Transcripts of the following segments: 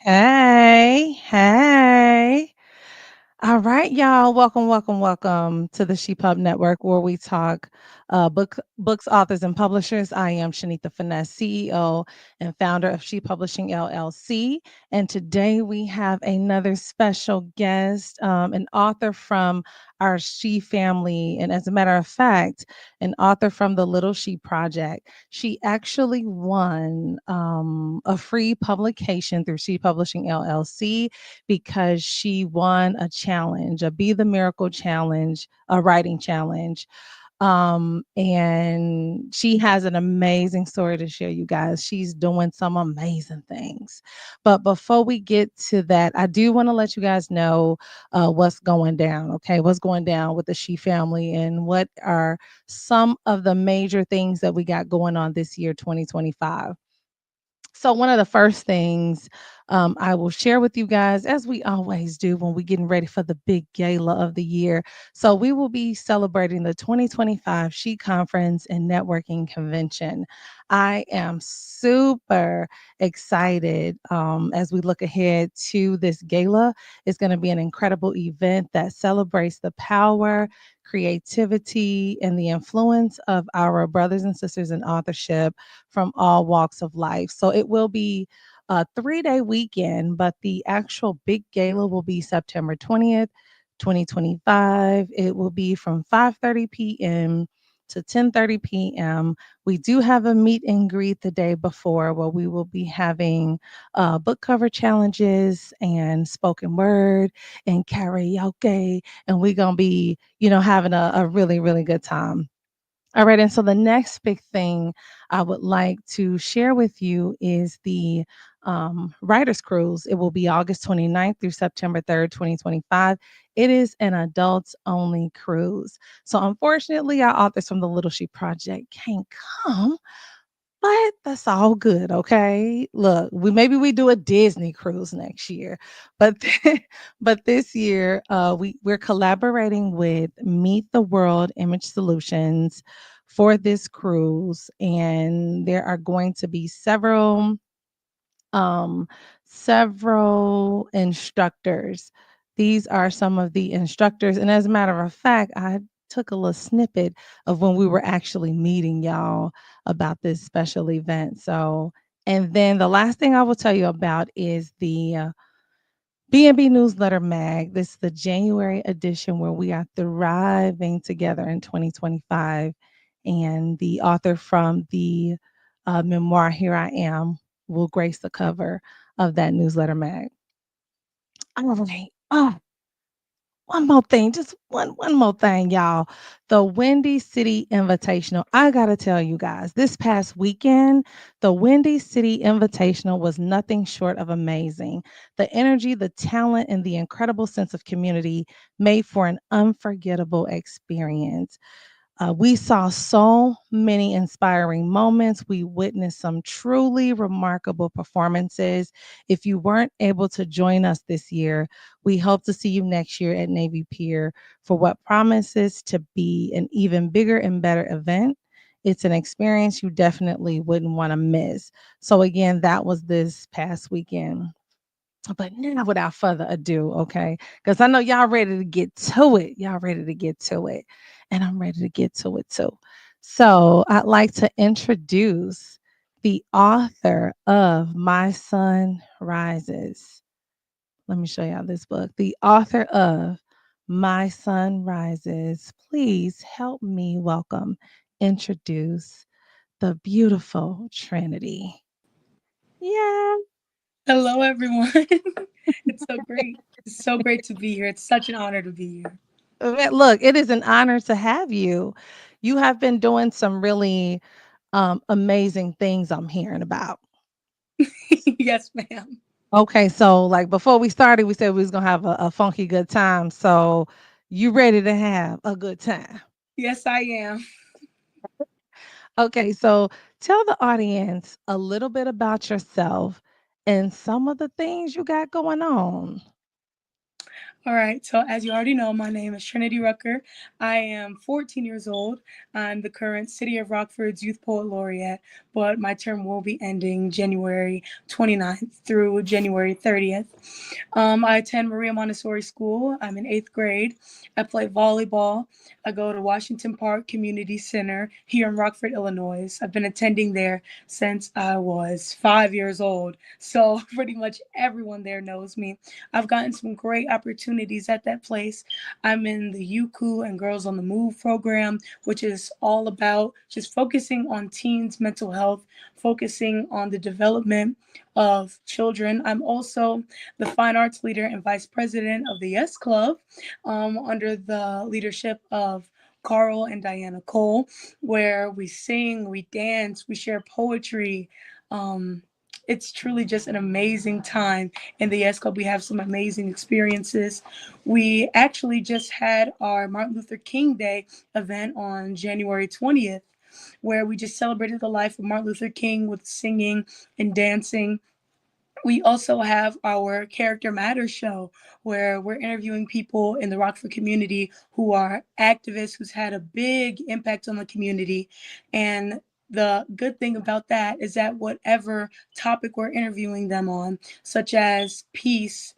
Hey, hey. All right, y'all. Welcome, welcome, welcome to the ShePub Network, where we talk books, authors, and publishers. I am Shanita Finesse, CEO and founder of She Publishing LLC. And today we have another special guest, an author from our She family. And as a matter of fact, an author from the Little She Project. She actually won a free publication through She Publishing LLC because she won a challenge, a Be the Miracle challenge, a writing challenge. And she has an amazing story to share, you guys. She's doing some amazing things. But before we get to that, I do want to let you guys know what's going down, okay? What's going down with the She family and what are some of the major things that we got going on this year, 2025. So one of the first things I will share with you guys, as we always do when we're getting ready for the big gala of the year. So we will be celebrating the 2025 She Conference and Networking Convention. I am super excited as we look ahead to this gala. It's going to be an incredible event that celebrates the power, creativity, and the influence of our brothers and sisters in authorship from all walks of life. So it will be a 3-day weekend, but the actual big gala will be September 20th, 2025. It will be from 5:30 p.m. to 10:30 p.m. We do have a meet and greet the day before where we will be having book cover challenges and spoken word and karaoke, and we're gonna be, having a really, really good time. All right. And so the next big thing I would like to share with you is the Writers Cruise. It will be August 29th through September 3rd, 2025. It is an adults only cruise. So unfortunately, our authors from the Little Sheep Project can't come, but that's all good, okay? Look, we do a Disney cruise next year, but but this year we're collaborating with Meet the World Image Solutions for this cruise, and there are going to be um several instructors. These are some of the instructors, and as a matter of fact, I took a little snippet of when we were actually meeting y'all about this special event. So, and then the last thing I will tell you about is the B&B Newsletter Mag. This is the January edition where we are thriving together in 2025. And the author from the memoir, Here I Am, will grace the cover of that newsletter mag. All right. Oh, one more thing, just one more thing, y'all. The Windy City Invitational. I gotta tell you guys, this past weekend, the Windy City Invitational was nothing short of amazing. The energy, the talent, and the incredible sense of community made for an unforgettable experience. We saw so many inspiring moments. We witnessed some truly remarkable performances. If you weren't able to join us this year, we hope to see you next year at Navy Pier for what promises to be an even bigger and better event. It's an experience you definitely wouldn't want to miss. So, again, that was this past weekend. But now, without further ado, okay, because I know y'all ready to get to it. Y'all ready to get to it. And I'm ready to get to it too. So, I'd like to introduce the author of My Sun Rises. Let me show y'all this book. The author of My Sun Rises. Please help me welcome, introduce the beautiful Trinity. Yeah. Hello, everyone. It's so great. It's so great to be here. It's such an honor to be here. Look, it is an honor to have you. You have been doing some really amazing things I'm hearing about. Yes, ma'am. Okay, so like before we started, we said we was gonna have a funky good time. So you ready to have a good time? Yes, I am. Okay, so tell the audience a little bit about yourself and some of the things you got going on. All right. So, as you already know, my name is Trinity Rucker. I am 14 years old. I'm the current City of Rockford's Youth Poet Laureate, but my term will be ending January 29th through January 30th. I attend Maria Montessori School. I'm in eighth grade. I play volleyball. I go to Washington Park Community Center here in Rockford, Illinois. I've been attending there since I was 5 years old. So pretty much everyone there knows me. I've gotten some great opportunities at that place. I'm in the UCU and Girls on the Move program, which is all about just focusing on teens' mental health, focusing on the development of children. I'm also the fine arts leader and vice president of the Yes Club, under the leadership of Carl and Diana Cole, where we sing, we dance, we share poetry. Um, it's truly just an amazing time in the Yes Club. We have some amazing experiences. We actually just had our Martin Luther King Day event on January 20th, where we just celebrated the life of Martin Luther King with singing and dancing. We also have our Character Matters show where we're interviewing people in the Rockford community who are activists who's had a big impact on the community. And the good thing about that is that whatever topic we're interviewing them on, such as peace,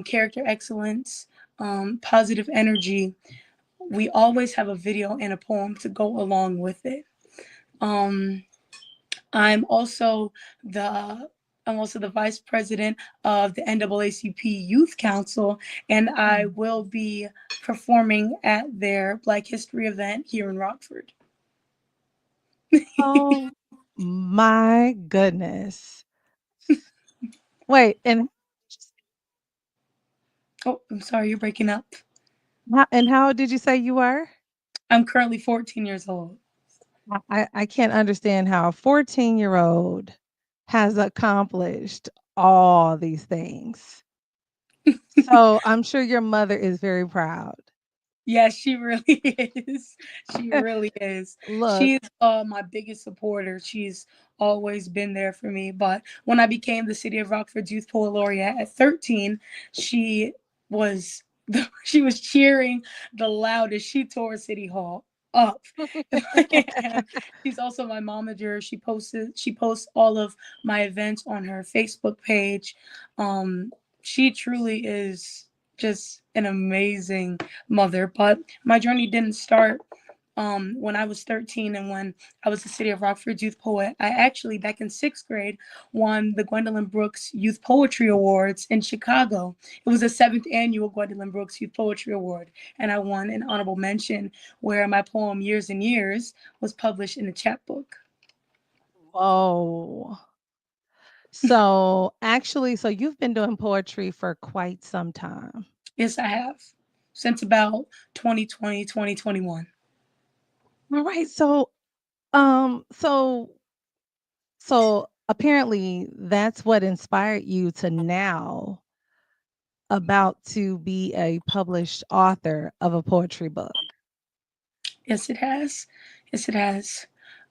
character excellence, positive energy, we always have a video and a poem to go along with it. Um, I'm also the I'm also the vice president of the NAACP Youth Council, and I Mm. will be performing at their Black History event here in Rockford. Oh my goodness. Wait, Oh, I'm sorry, you're breaking up. how old did you say you were? I'm currently 14 years old. I can't understand how a 14-year-old has accomplished all these things. So I'm sure your mother is very proud. Yes, she really is. She really is. Look, She's my biggest supporter. She's always been there for me. But when I became the City of Rockford's Youth Poet Laureate at 13, she was she was cheering the loudest. She tore City Hall up. And she's also my momager. She posts all of my events on her Facebook page. She truly is just an amazing mother. But my journey didn't start when I was 13 and when I was the City of Rockford's youth poet. I actually, back in sixth grade, won the Gwendolyn Brooks Youth Poetry Awards in Chicago. It was the seventh annual Gwendolyn Brooks Youth Poetry Award, and I won an honorable mention where my poem Years and Years was published in a chapbook. whoa. So you've been doing poetry for quite some time. Yes, I have. Since about 2020, 2021. All right. So apparently that's what inspired you to now about to be a published author of a poetry book. Yes, it has. Yes, it has.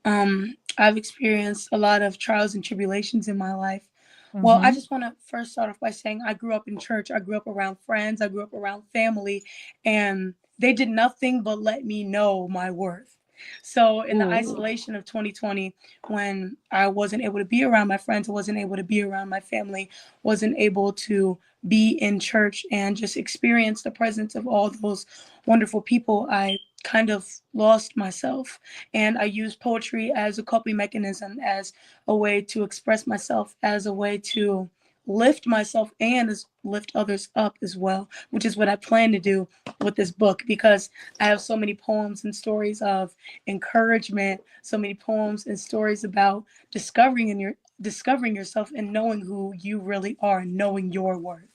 I've experienced a lot of trials and tribulations in my life. Well, I Mhm. just want to first start off by saying I grew up in church. I grew up around friends. I grew up around family, and they did nothing but let me know my worth. So, in the Ooh. isolation of 2020, when I wasn't able to be around my friends, I wasn't able to be around my family, wasn't able to be in church and just experience the presence of all those wonderful people, I kind of lost myself. And I used poetry as a coping mechanism, as a way to express myself, as a way to lift myself and lift others up as well, which is what I plan to do with this book, because I have so many poems and stories of encouragement, so many poems and stories about discovering yourself and knowing who you really are and knowing your worth.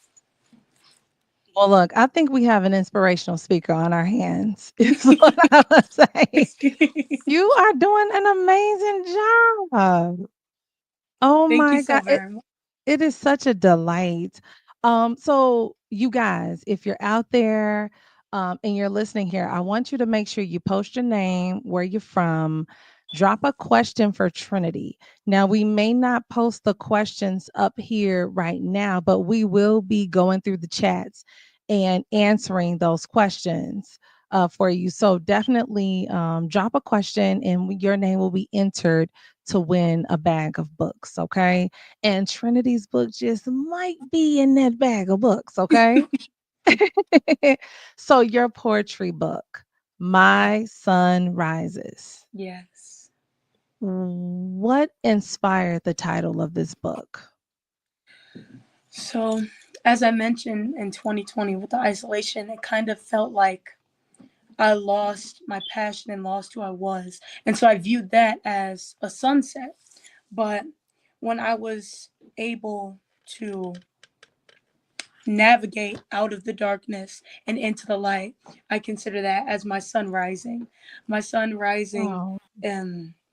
Well, look, I think we have an inspirational speaker on our hands, is what I would say. You are doing an amazing job. Oh Thank you my so god, very much. it is such a delight. So you guys, if you're out there, and you're listening here, I want you to make sure you post your name, where you're from, drop a question for Trinity. Now, we may not post the questions up here right now, but we will be going through the chats and answering those questions for you. So definitely drop a question, and your name will be entered to win a bag of books. Okay. And Trinity's book just might be in that bag of books, okay? So your poetry book, My Sun Rises. Yes. What inspired the title of this book? So, as I mentioned, in 2020 with the isolation, it kind of felt like I lost my passion and lost who I was. And so I viewed that as a sunset. But when I was able to navigate out of the darkness and into the light, I consider that as my sun rising. My sun rising, Oh,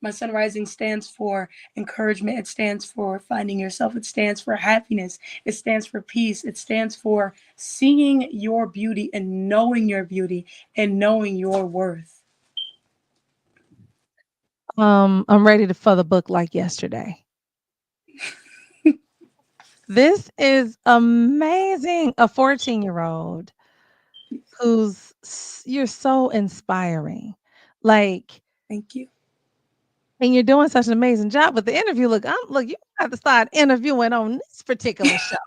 my sun rising stands for encouragement. It stands for finding yourself. It stands for happiness. It stands for peace. It stands for seeing your beauty and knowing your worth. I'm ready to for the book like yesterday. This is amazing. A 14-year-old you're so inspiring. Like, Thank you. and you're doing such an amazing job with the interview. Look, you have to start interviewing on this particular show.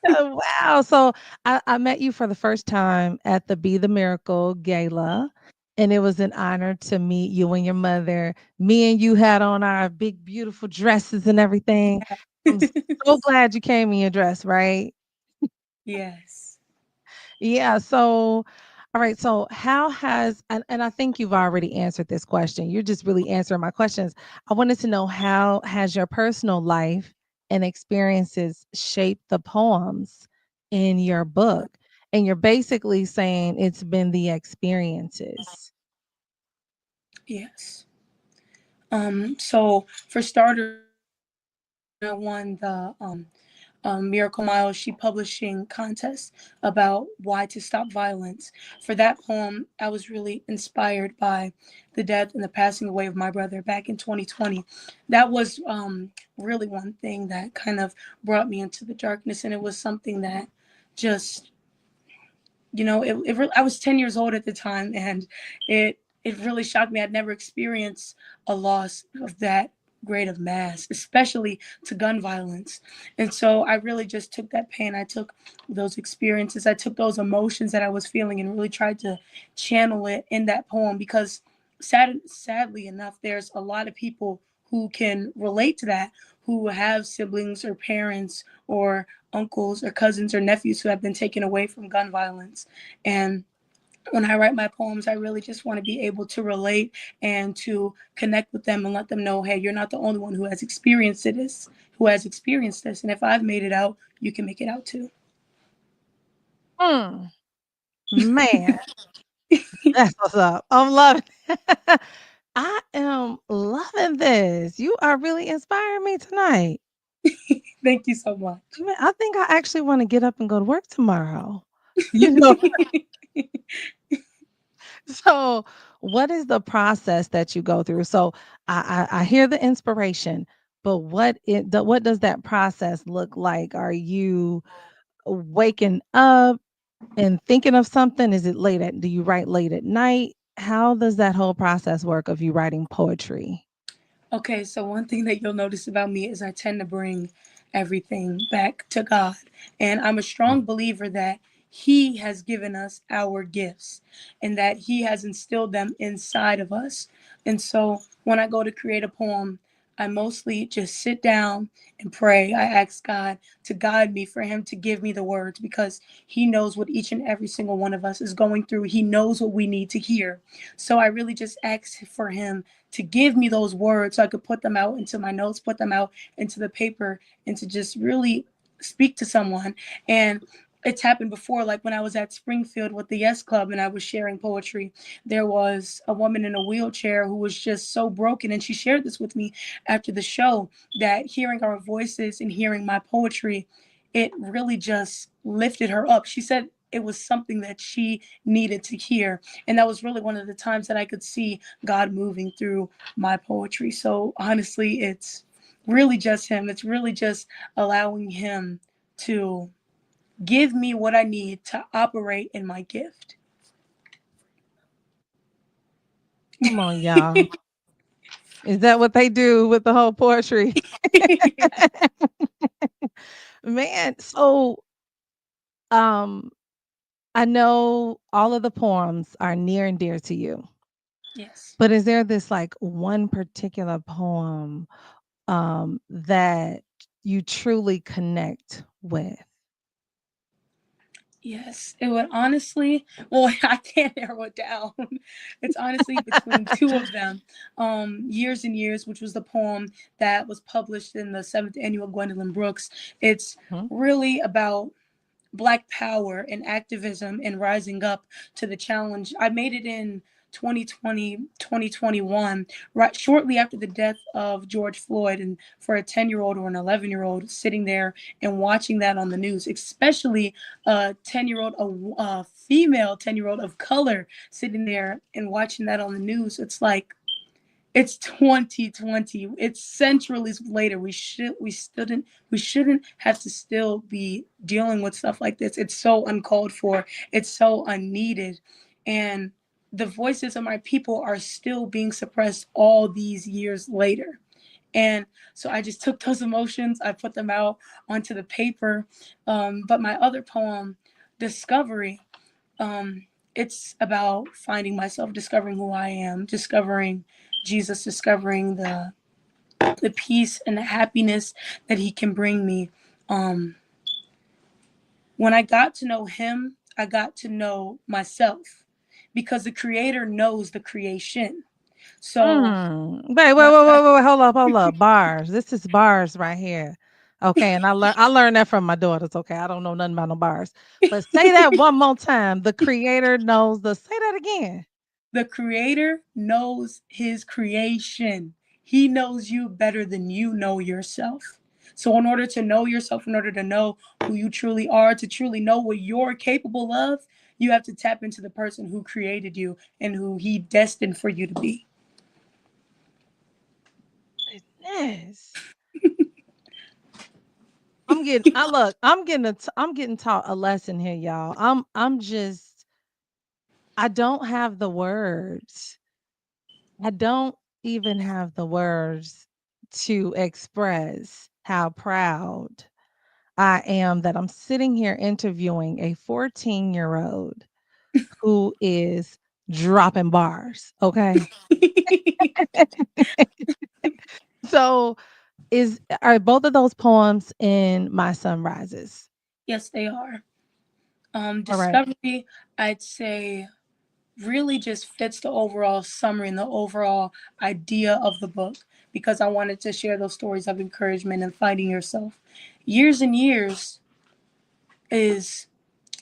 Oh, wow. So I met you for the first time at the Be the Miracle Gala. And it was an honor to meet you and your mother. Me and you had on our big, beautiful dresses and everything. I'm so glad you came in your dress, right? Yes. Yeah. So, all right. So, how has, and I think you've already answered this question. You're just really answering my questions. I wanted to know, how has your personal life and experiences shaped the poems in your book? And you're basically saying it's been the experiences. Yes. So for starters, I won the Miracle Miles She Publishing contest about why to stop violence. For that poem, I was really inspired by the death and the passing away of my brother back in 2020. That was really one thing that kind of brought me into the darkness, and it was something that just I was 10 years old at the time, and it really shocked me. I'd never experienced a loss of that great of mass, especially to gun violence. And so I really just took that pain, I took those experiences, I took those emotions that I was feeling, and really tried to channel it in that poem, because sadly enough, there's a lot of people who can relate to that, who have siblings or parents or uncles or cousins or nephews who have been taken away from gun violence. And when I write my poems, I really just want to be able to relate and to connect with them and let them know, hey, you're not the only one who has experienced this. And if I've made it out, you can make it out too. Hmm, man, that's what's up. I'm loving it. I am loving this. You are really inspiring me tonight. Thank you so much. I think I actually wanna get up and go to work tomorrow. You know? So, what is the process that you go through? So, I hear the inspiration, but what does that process look like? Are you waking up and thinking of something? Is it late at do you write late at night? How does that whole process work of you writing poetry? Okay, so one thing that you'll notice about me is I tend to bring everything back to God. And I'm a strong believer that He has given us our gifts and that He has instilled them inside of us. And so when I go to create a poem, I mostly just sit down and pray. I ask God to guide me, for Him to give me the words, because He knows what each and every single one of us is going through. He knows what we need to hear. So I really just ask for Him to give me those words so I could put them out into my notes, put them out into the paper, and to just really speak to someone. And it's happened before, like when I was at Springfield with the Yes Club and I was sharing poetry. There was a woman in a wheelchair who was just so broken, and she shared this with me after the show, that hearing our voices and hearing my poetry, it really just lifted her up. She said it was something that she needed to hear. And that was really one of the times that I could see God moving through my poetry. So honestly, it's really just Him. It's really just allowing Him to give me what I need to operate in my gift. Come on, y'all. Is that what they do with the whole poetry? Man, so um I know all of the poems are near and dear to you, Yes. but is there this like one particular poem that you truly connect with? Yes, it would honestly, well, I can't narrow it down. It's honestly between two of them. Years and Years, which was the poem that was published in the seventh annual Gwendolyn Brooks. It's Mhm. really about Black power and activism and rising up to the challenge. I made it in 2020, 2021, right shortly after the death of George Floyd. And for a 10-year-old or an 11-year-old sitting there and watching that on the news, especially a 10-year-old, a female 10-year-old of color sitting there and watching that on the news, it's like, it's 2020. It's centuries later. We shouldn't have to still be dealing with stuff like this. It's so uncalled for. It's so unneeded. And the voices of my people are still being suppressed all these years later. And so I just took those emotions, I put them out onto the paper. But my other poem, Discovery, it's about finding myself, discovering who I am, discovering Jesus, discovering the peace and the happiness that He can bring me. Um, when I got to know Him, I got to know myself, because the Creator knows the creation. So Wait, wait, wait, once I wait, wait, hold up. Bars. This is bars right here. Okay, and I learned that from my daughters. Okay, I don't know nothing about no bars. But say that one more time. The creator knows the say that again. The Creator knows His creation. He knows you better than you know yourself. So, in order to know yourself, in order to know who you truly are, to truly know what you're capable of, you have to tap into the person who created you and who He destined for you to be. Goodness. I'm getting taught a lesson here, y'all. I'm just I don't have the words. I don't even have the words to express how proud I am that I'm sitting here interviewing a 14-year-old who is dropping bars, okay? So, are both of those poems in My Sunrises? Yes, they are. All right. Discovery, I'd say, really just fits the overall summary and the overall idea of the book, because I wanted to share those stories of encouragement and finding yourself. Years and Years is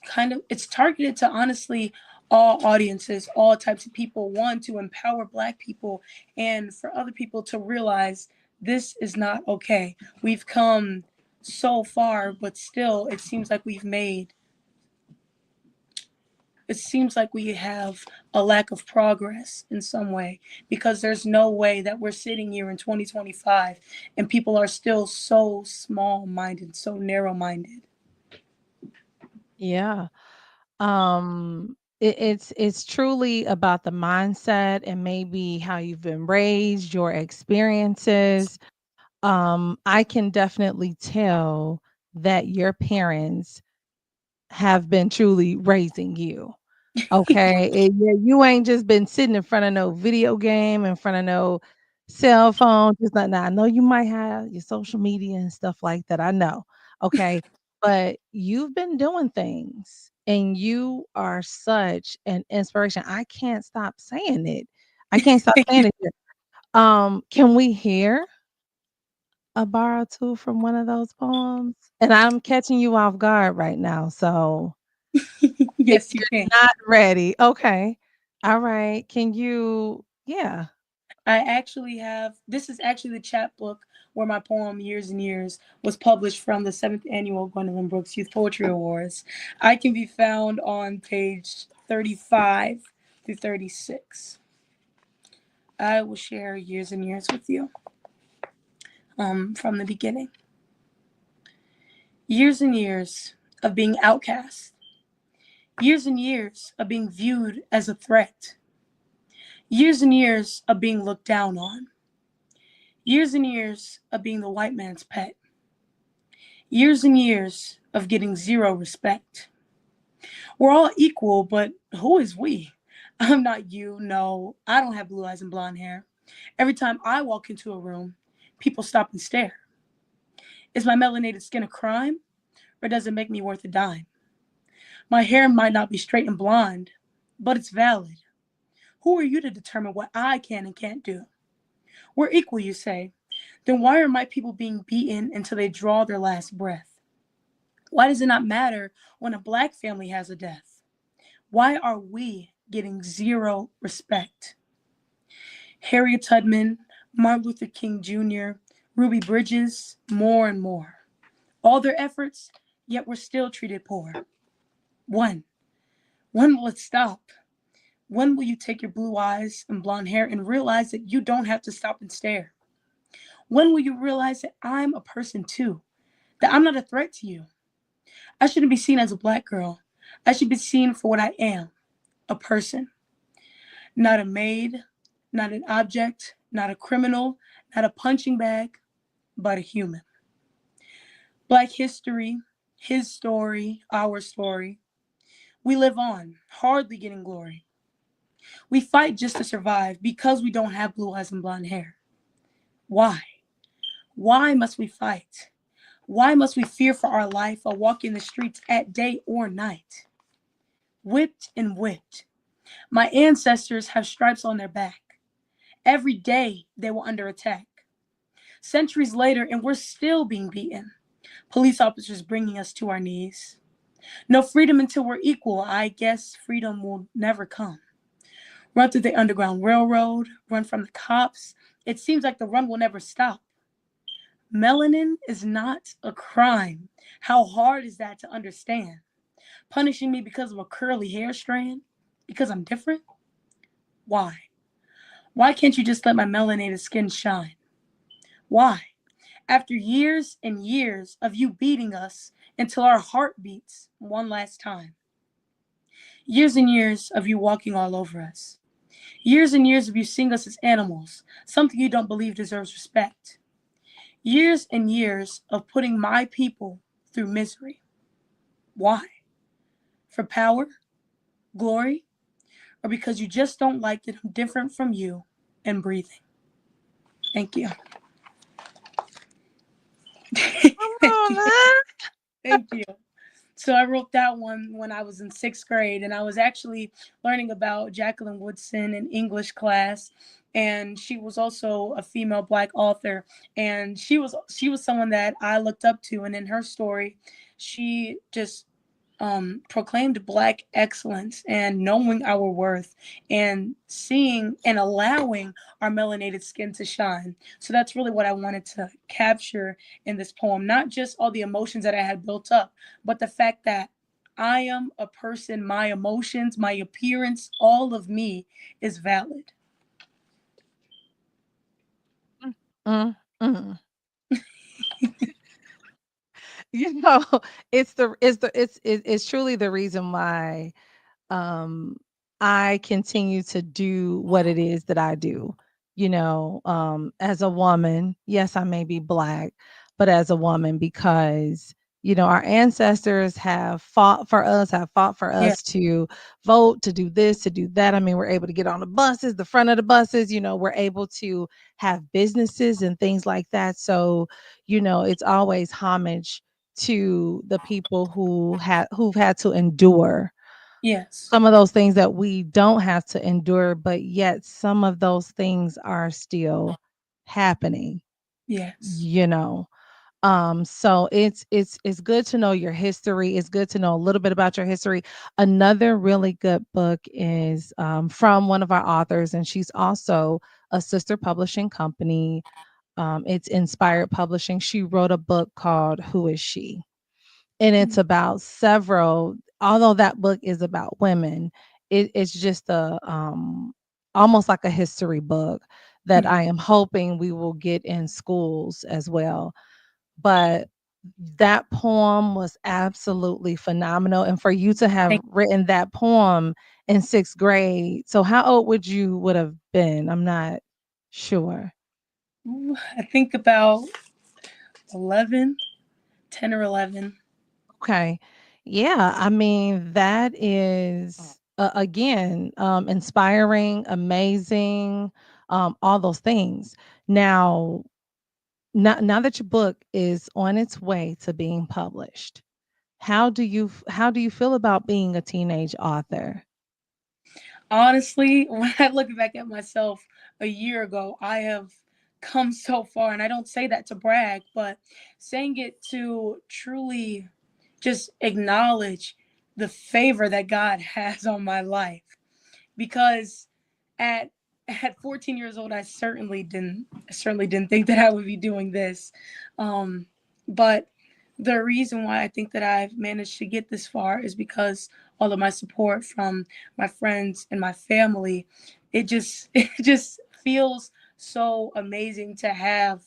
kind of, it's targeted to honestly all audiences, all types of people. One, to empower Black people, and for other people to realize this is not okay. We've come so far, but still it seems like we've made it seems like we have a lack of progress in some way, because there's no way that we're sitting here in 2025 and people are still so small minded, so narrow minded. Yeah. It's truly about the mindset and maybe how you've been raised, your experiences. I can definitely tell that your parents have been truly raising you. Okay, yeah, you ain't just been sitting in front of no video game, in front of no cell phone, just not. Now I know you might have your social media and stuff like that. I know. Okay, but you've been doing things, and you are such an inspiration. I can't stop saying it. I can't stop Thank you. saying it. Here. Can we hear a bar or two from one of those poems? And I'm catching you off guard right now, so if Yes, you you're can. not ready, okay. All right. Can you yeah. I actually have, this is actually the chapbook where my poem Years and Years was published from the 7th annual Gwendolyn Brooks Youth Poetry Awards. I can be found on page 35 through 36. I will share Years and Years with you from the beginning. Years and years of being outcast. Years and years of being viewed as a threat. Years and years of being looked down on. Years and years of being the white man's pet. Years and years of getting zero respect. We're all equal, but who is we? I'm not you. No, I don't have blue eyes and blonde hair. Every time I walk into a room, people stop and stare. Is my melanated skin a crime, or does it make me worth a dime? My hair might not be straight and blonde, but it's valid. Who are you to determine what I can and can't do? We're equal, you say. Then why are my people being beaten until they draw their last breath? Why does it not matter when a black family has a death? Why are we getting zero respect? Harriet Tubman, Martin Luther King Jr., Ruby Bridges, more and more. All their efforts, yet we're still treated poor. When? When will it stop? When will you take your blue eyes and blonde hair and realize that you don't have to stop and stare? When will you realize that I'm a person too? That I'm not a threat to you? I shouldn't be seen as a black girl. I should be seen for what I am, a person. Not a maid, not an object, not a criminal, not a punching bag, but a human. Black history, his story, our story. We live on, hardly getting glory. We fight just to survive because we don't have blue eyes and blonde hair. Why? Why must we fight? Why must we fear for our life or walk in the streets at day or night? Whipped and whipped. My ancestors have stripes on their back. Every day they were under attack. Centuries later, and we're still being beaten. Police officers bringing us to our knees. No freedom until we're equal. I guess freedom will never come. Run through the Underground Railroad, run from the cops. It seems like the run will never stop. Melanin is not a crime. How hard is that to understand? Punishing me because of a curly hair strand? Because I'm different? Why? Why can't you just let my melanated skin shine? Why? After years and years of you beating us until our heart beats one last time. Years and years of you walking all over us. Years and years of you seeing us as animals, something you don't believe deserves respect. Years and years of putting my people through misery. Why? For power, glory, or because you just don't like that I'm different from you and breathing? Thank you. Come Thank on, you. man. Thank you. So I wrote that one when I was in 6th grade, and I was actually learning about Jacqueline Woodson in English class, and she was also a female Black author, and she was someone that I looked up to, and in her story, she just proclaimed Black excellence and knowing our worth and seeing and allowing our melanated skin to shine. So that's really what I wanted to capture in this poem. Not just all the emotions that I had built up, but the fact that I am a person, my emotions, my appearance, all of me is valid. Mm, mm, mm. You know, it's truly the reason why um I continue to do what it is that I do. As a woman, yes, I may be black, but as a woman, because our ancestors have fought for Yeah. us to vote, to do this, to do that. I mean, we're able to get on the buses, the front of the buses, we're able to have businesses and things like that. So, it's always homage to the people who've had to endure Yes. some of those things that we don't have to endure, but yet some of those things are still happening, Yes. you know. So it's good to know your history. It's good to know a little bit about your history. Another really good book is from one of our authors, and she's also a sister publishing company. It's Inspired Publishing. She wrote a book called Who Is She? And it's about several, although that book is about women, it's just a almost like a history book that I Mm-hmm. am hoping we will get in schools as well. But that poem was absolutely phenomenal. And for you to have Thank written that poem in sixth grade, so how old would have been? I'm not sure. you. I think about 11, 10 or 11. Okay. Yeah, I mean, that is again inspiring, amazing, all those things. Now that your book is on its way to being published, how do you feel about being a teenage author? Honestly, when I look back at myself a year ago, I have come so far. And I don't say that to brag, but saying it to truly just acknowledge the favor that God has on my life. Because at at 14 years old, I certainly didn't think that I would be doing this. Um, but the reason why I think that I've managed to get this far is because all of my support from my friends and my family. It just feels so amazing to have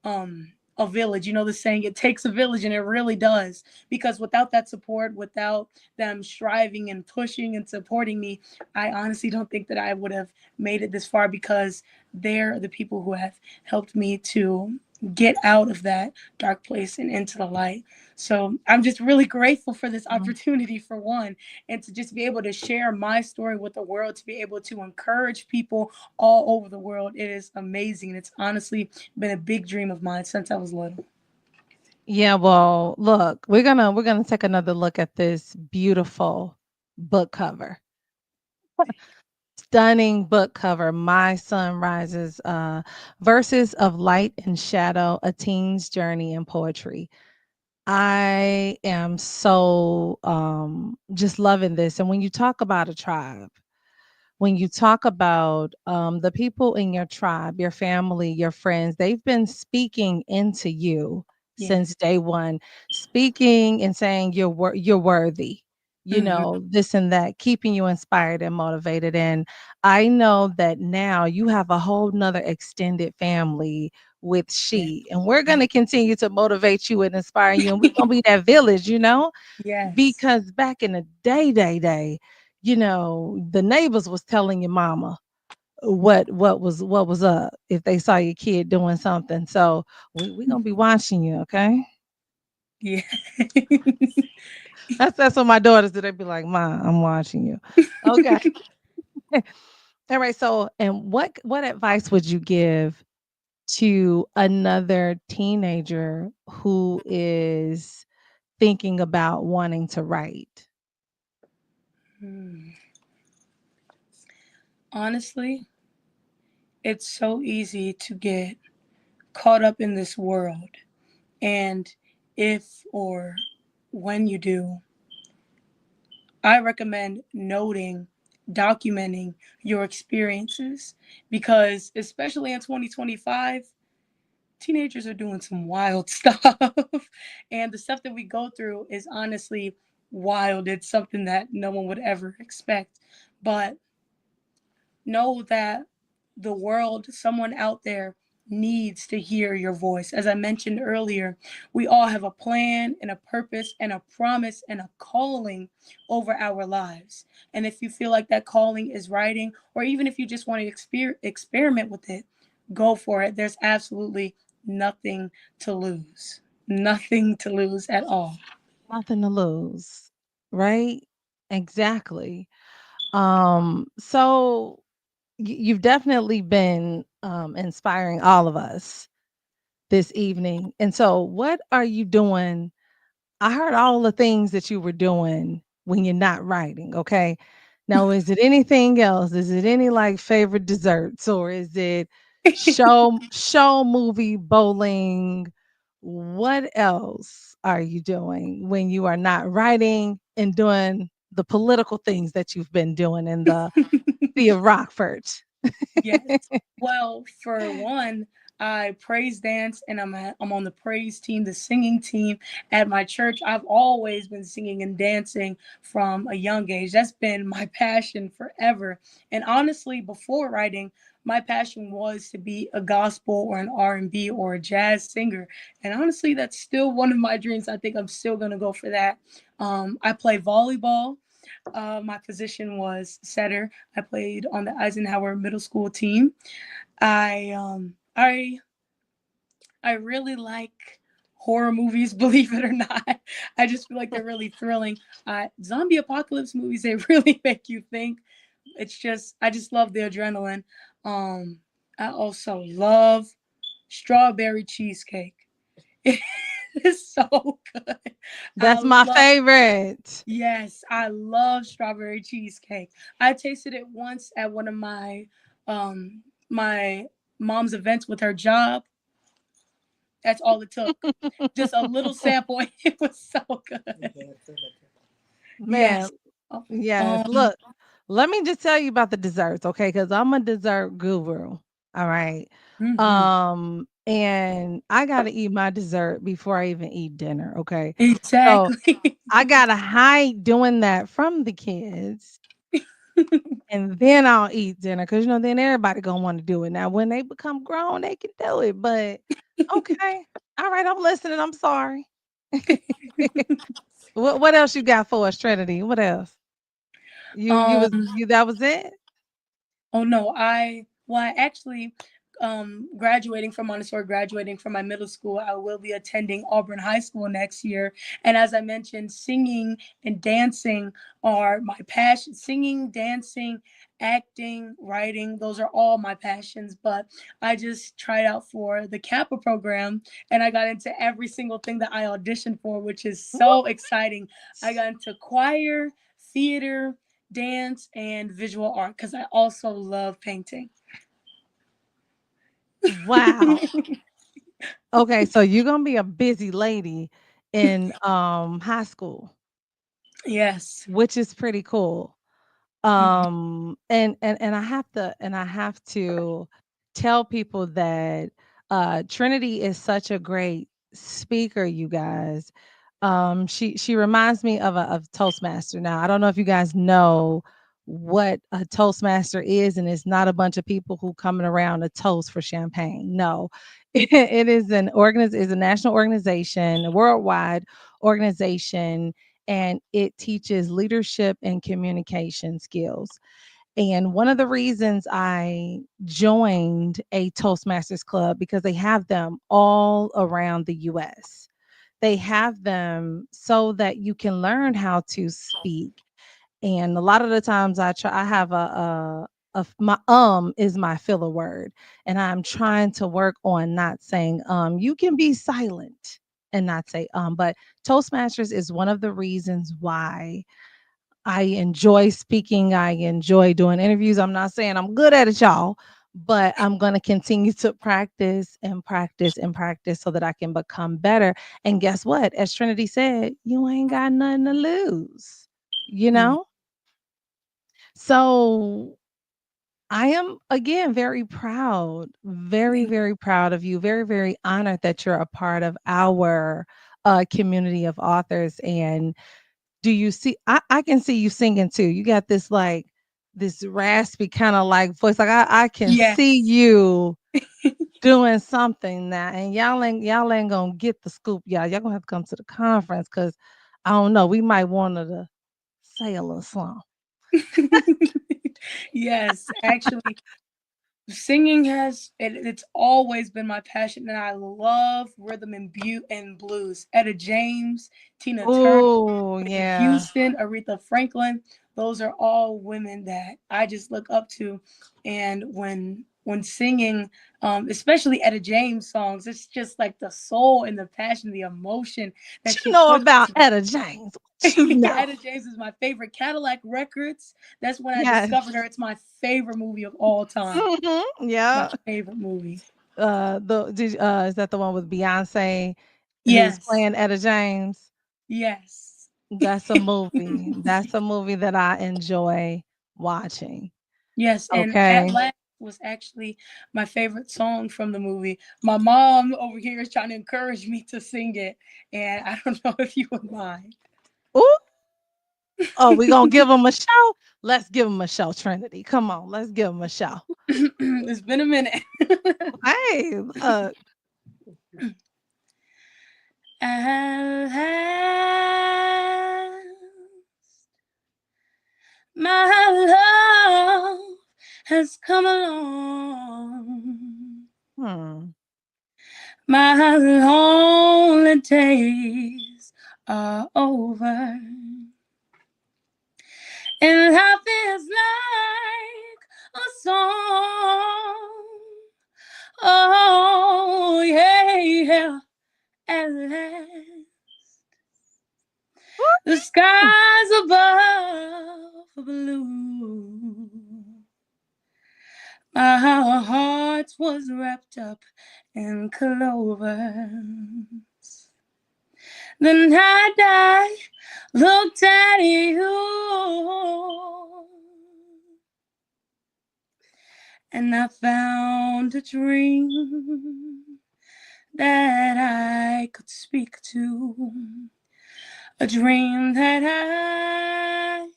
a village. You know the saying, it takes a village, and it really does. Because without that support, without them striving and pushing and supporting me, I honestly don't think that I would have made it this far, because they're the people who have helped me to get out of that dark place and into the light. So I'm just really grateful for this Mm. opportunity, for one, and to just be able to share my story with the world, to be able to encourage people all over the world. It is amazing. It's honestly been a big dream of mine since I was little. Yeah, well, look, we're gonna take another look at this beautiful book cover. Stunning book cover, My Sun Rises, Verses of Light and Shadow, A Teen's Journey in Poetry. I am so just loving this. And when you talk about a tribe, when you talk about the people in your tribe, your family, your friends, they've been speaking into you since Yes. day one, speaking and saying you're worthy, Hmm. this and that, keeping you inspired and motivated. And I know that now you have a whole nother extended family with Yeah. She, and we're going to continue to motivate you and inspire you, and we're going to be that village, Yes. because back in the day, the neighbors was telling your mama what was up if they saw your kid doing something. So we gonna be watching you, okay? Yeah. That's what my daughters do. They be like, "Ma, I'm watching you." Okay. All right. So, and what advice would you give to another teenager who is thinking about wanting to write? Hmm. Honestly, it's so easy to get caught up in this world. And if or when you do, I recommend noting, documenting your experiences, because especially in 2025, teenagers are doing some wild stuff. And the stuff that we go through is honestly wild. It's something that no one would ever expect. But know that the world, someone out there, needs to hear your voice. As I mentioned earlier, we all have a plan and a purpose and a promise and a calling over our lives. And if you feel like that calling is writing, or even if you just want to experiment with it, go for it. There's absolutely nothing to lose. Nothing to lose at all. Nothing to lose, right? Exactly. So you've definitely been inspiring all of us this evening. And so, what are you doing? I heard all the things that you were doing when you're not writing. Okay. Now, is it anything else? Is it any like favorite desserts, or is it show, movie, bowling? What else are you doing when you are not writing and doing the political things that you've been doing in the city of Rockford? Yes. Well, for one, I praise dance and I'm on the praise team, the singing team at my church. I've always been singing and dancing from a young age. That's been my passion forever. And honestly, before writing, my passion was to be a gospel or an R&B or a jazz singer. And honestly, that's still one of my dreams. I think I'm still going to go for that. I play volleyball. My position was setter. I played on the Eisenhower Middle School team. I really like horror movies, believe it or not. I just feel like they're really thrilling. Zombie apocalypse movies, they really make you think. I just love the adrenaline. Um, I also love strawberry cheesecake. It's so good. I That's my love favorite. Yes, I love strawberry cheesecake. I tasted it once at one of my mom's events with her job. That's all it took. Just a little sample and it was so good. Man, Yes. Oh, yes. Um Look, let me just tell you about the desserts, okay? Because I'm a dessert guru. All right. mhm. And I gotta eat my dessert before I even eat dinner. Okay. So Exactly. I gotta hide doing that from the kids. And then I'll eat dinner because then everybody gonna want to do it. Now, when they become grown, they can do it. But okay, all right, I'm listening. I'm sorry. What else you got for us, Trinity? What else? um You that was it? Oh no, I actually graduating from Montessori, graduating from my middle school, I will be attending Auburn High School next year. And as I mentioned, singing and dancing are my passion. Singing, dancing, acting, writing, those are all my passions. But I just tried out for the Kappa program and I got into every single thing that I auditioned for, which is so What? exciting. I got into choir, theater, dance, and visual art because I also love painting. Wow. Okay, so you're gonna be a busy lady in high school, Yes. which is pretty cool. Mhm. And I have to tell people that Trinity is such a great speaker, you guys. She reminds me of Toastmaster. Now, I don't know if you guys know what a Toastmaster is, and it's not a bunch of people who coming around a toast for champagne. No. It is a national organization, a worldwide organization, and it teaches leadership and communication skills. And one of the reasons I joined a Toastmasters club because they have them all around the US. They have them so that you can learn how to speak. And a lot of the times I have my is my filler word, and I'm trying to work on not saying you can be silent and not say but Toastmasters is one of the reasons why I enjoy speaking. I enjoy doing interviews. I'm not saying I'm good at it, y'all, but I'm going to continue to practice and practice and practice so that I can become better. And guess what? As Trinity said, you ain't got nothing to lose, you Mm. know? So I am again very proud, very, Thank very proud of you. Very, very honored that you're a part of our community of authors. And Do you see I can see you singing too. You got this like this raspy kind of like voice. Like I can see Yes. you doing something now. And y'all ain't gonna get the scoop, y'all. Y'all gonna have to come to the conference because I don't know. We might want her to say a little song. Yes, actually, singing it's always been my passion, and I love rhythm and blues. Etta James, Tina Turner, Oh Whitney yeah. Houston, Aretha Franklin. Those are all women that I just look up to. And when singing, especially Etta James songs, it's just like the soul and the passion, the emotion What that you she know puts about into it. Etta James? What you know? Etta James is my favorite. Cadillac Records. That's when I discovered Yes. her. It's my favorite movie of all time. My Yeah. favorite movie. Is that the one with Beyonce who's Yes. playing Etta James? Yes. That's a movie. That's a movie that I enjoy watching. Yes. And At Okay. Last was actually my favorite song from the movie. My mom over here is trying to encourage me to sing it, and I don't know if you would mind. Ooh. Oh, we gonna give them a show? Let's give them a show, Trinity. Come on, let's give them a show. It's been a minute. Hey, look. At last, my love has come along. Hmm. My lonely days are over, and life is like a song. Oh, yeah, yeah. At last, the skies above are blue. My heart was wrapped up in clover. The night I looked at you, and I found a dream that I could speak to, a dream that I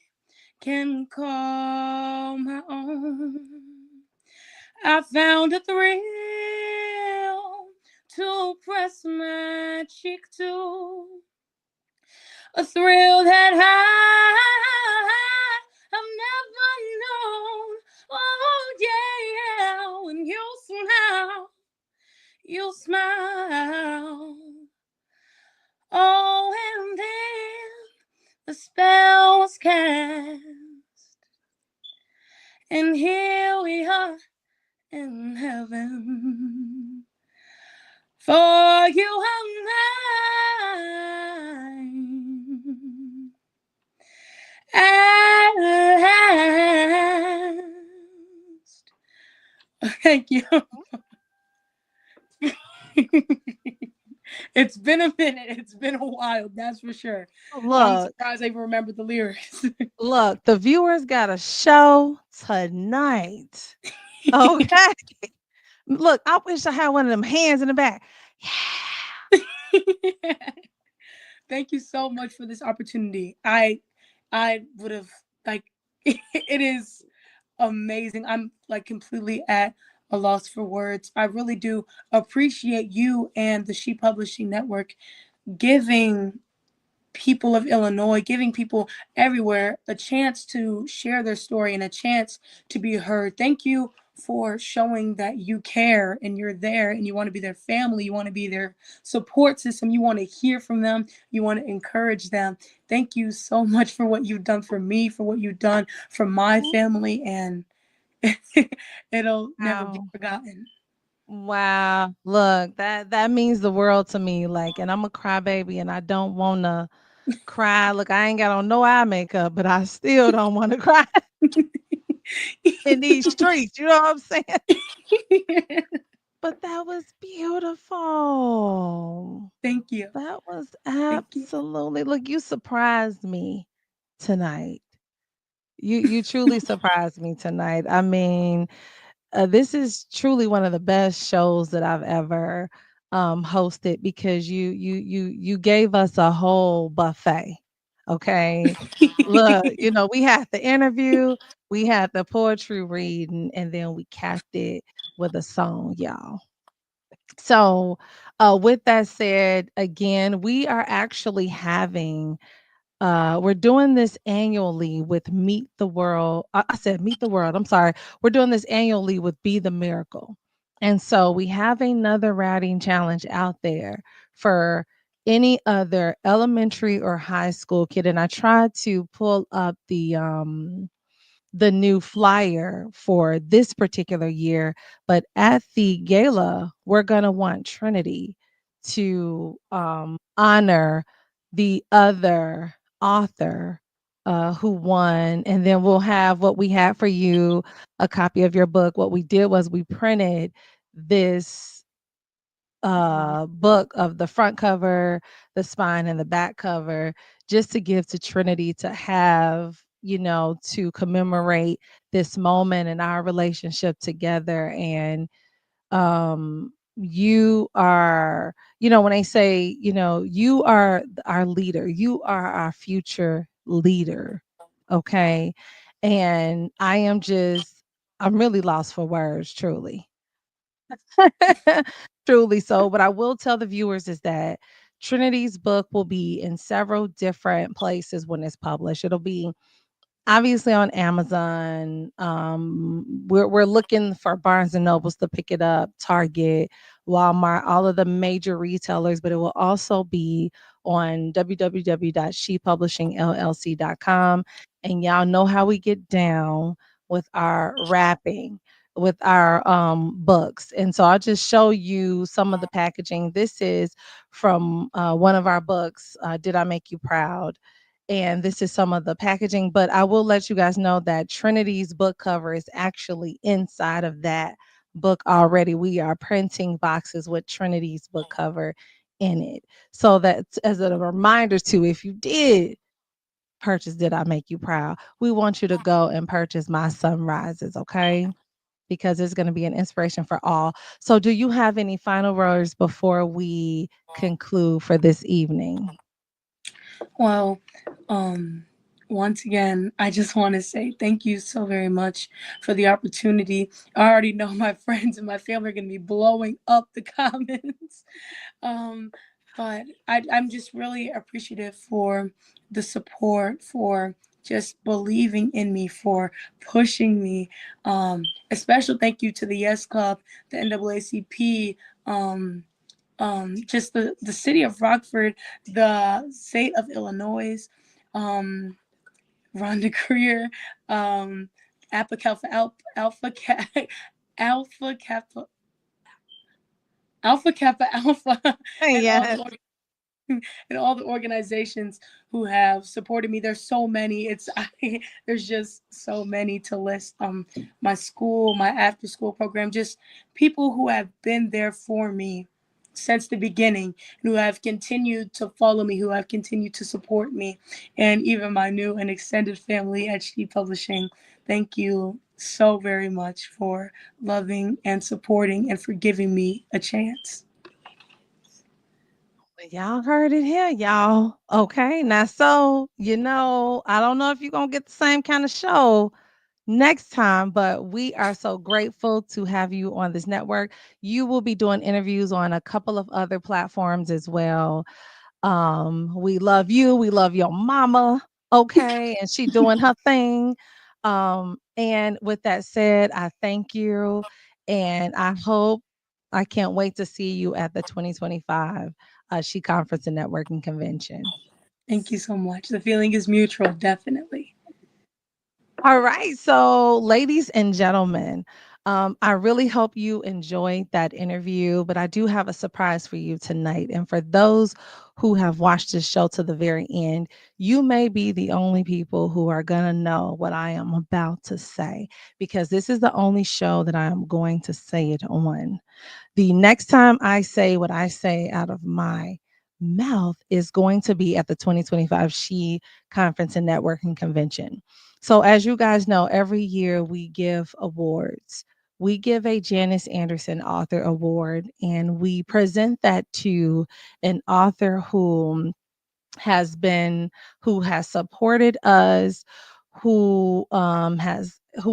can call my own. I found a thrill to press my cheek to, a thrill that I have never known. Oh yeah, yeah. When you smile. Oh, and then the spell was cast, and here we are in heaven. For you are mine. At last. Thank you. It's been a minute. It's been a while, that's for sure. I'm Look, surprised I even remembered the lyrics. look. The viewers got a show tonight. Okay. Look, I wish I had one of them hands in the back. Yeah. Thank you so much for this opportunity. I would have like it is amazing. I'm like completely at a loss for words. I really do appreciate you and the She Publishing Network giving people of Illinois, giving people everywhere a chance to share their story and a chance to be heard. Thank you for showing that you care and you're there and you want to be their family, you want to be their support system, you want to hear from them, you want to encourage them. Thank you so much for what you've done for me, for what you've done for my family, and it'll never be Wow. forgotten. Wow. Look, that means the world to me. Like, and I'm a crybaby and I don't wanna cry. Look, I ain't got on no eye makeup, but I still don't want to cry in these streets. You know what I'm saying? But that was beautiful. Thank you. That was Thank you. absolutely look, you surprised me tonight. You truly surprised me tonight. I mean, this is truly one of the best shows that I've ever hosted because you gave us a whole buffet. Okay. Look, we had the interview, we had the poetry reading, and then we capped it with a song, y'all. So, with that said, again, we are actually having we're doing this annually with Meet the World. I said Meet the World. I'm sorry. We're doing this annually with Be the Miracle. And so we have another writing challenge out there for any other elementary or high school kid. And I tried to pull up the new flyer for this particular year. But at the gala, we're going to want Trinity to honor the other author who won. And then we'll have what we had for you, a copy of your book. What we did was we printed this book of the front cover, the spine, and the back cover, just to give to Trinity to have, to commemorate this moment in our relationship together. And you are, when I say, you are our leader, you are our future leader. Okay. And I'm really lost for words, truly. Truly so. What I will tell the viewers is that Trinity's book will be in several different places when it's published. It'll be obviously on Amazon. We're looking for Barnes and Nobles to pick it up, Target, Walmart, all of the major retailers, but it will also be on www.shepublishingllc.com. And y'all know how we get down with our wrapping, with our books. And so I'll just show you some of the packaging. This is from one of our books, Did I Make You Proud? And this is some of the packaging, but I will let you guys know that Trinity's book cover is actually inside of that book already. We are printing boxes with Trinity's book cover in it. So that's as a reminder to, if you did purchase Did I Make You Proud, we want you to go and purchase My Sunrises, okay? Because it's going to be an inspiration for all. So do you have any final words before we conclude for this evening? Well, once again, I just want to say thank you so very much for the opportunity. I already know my friends and my family are going to be blowing up the comments. Um, but I'm just really appreciative for the support, for just believing in me, for pushing me. A special thank you to the Yes Club, the NAACP, just the city of Rockford, the state of Illinois, um, Rhonda Greer, um, Alpha Kappa, Alpha Kappa, Alpha Kappa Alpha, and all Yes. the and all the organizations who have supported me. There's so many. There's just so many to list. My school, my after school program, just people who have been there for me since the beginning, and who have continued to follow me, who have continued to support me, and even my new and extended family at She Publishing. Thank you so very much for loving and supporting and for giving me a chance. Y'all heard it here, y'all. Okay. Now, so, I don't know if you're going to get the same kind of show next time, but we are so grateful to have you on this network. You will be doing interviews on a couple of other platforms as well. We love you. We love your mama. Okay. And she doing her thing. And with that said, I thank you. And I can't wait to see you at the 2025 She Conference and Networking Convention. Thank you so much. The feeling is mutual, definitely. All right. So, ladies and gentlemen, I really hope you enjoyed that interview, but I do have a surprise for you tonight. And for those who have watched this show to the very end, you may be the only people who are going to know what I am about to say, because this is the only show that I am going to say it on. The next time I say what I say out of my mouth is going to be at the 2025 She Conference and Networking Convention. So, as you guys know, every year we give awards. We give a Janice Anderson Author Award, and we present that to an author who has been who has supported us, who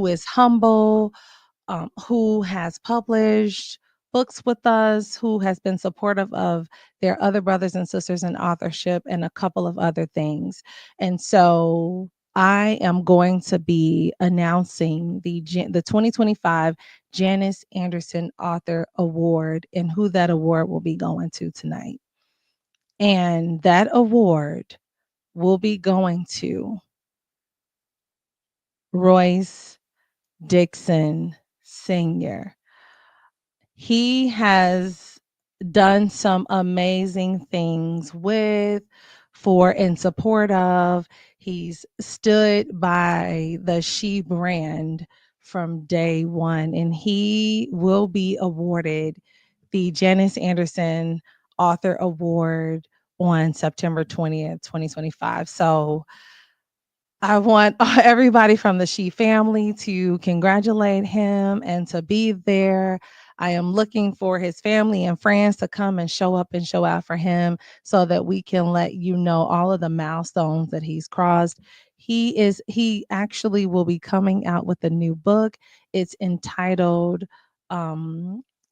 is humble, who has published books with us, who has been supportive of their other brothers and sisters in authorship, and a couple of other things. And so I am going to be announcing the 2025 Janice Anderson Author Award and who that award will be going to tonight. And that award will be going to Royce Dixon Sr. He has done some amazing things with, for, in support of. He's stood by the She brand from day one, and he will be awarded the Janice Anderson Author Award on September 20th, 2025. So I want everybody from the She family to congratulate him and to be there. I am looking for his family and friends to come and show up and show out for him so that we can let you know all of the milestones that he's crossed. He actually will be coming out with a new book. It's entitled A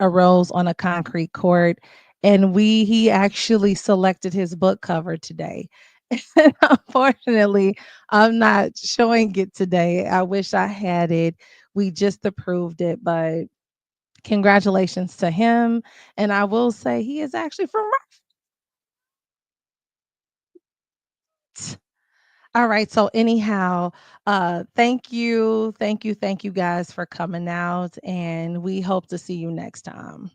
Rose on a Concrete Court. And he actually selected his book cover today. Unfortunately, I'm not showing it today. I wish I had it. We just approved it, but congratulations to him. And I will say he is actually from Rockford. All right. So anyhow, thank you guys for coming out, and we hope to see you next time.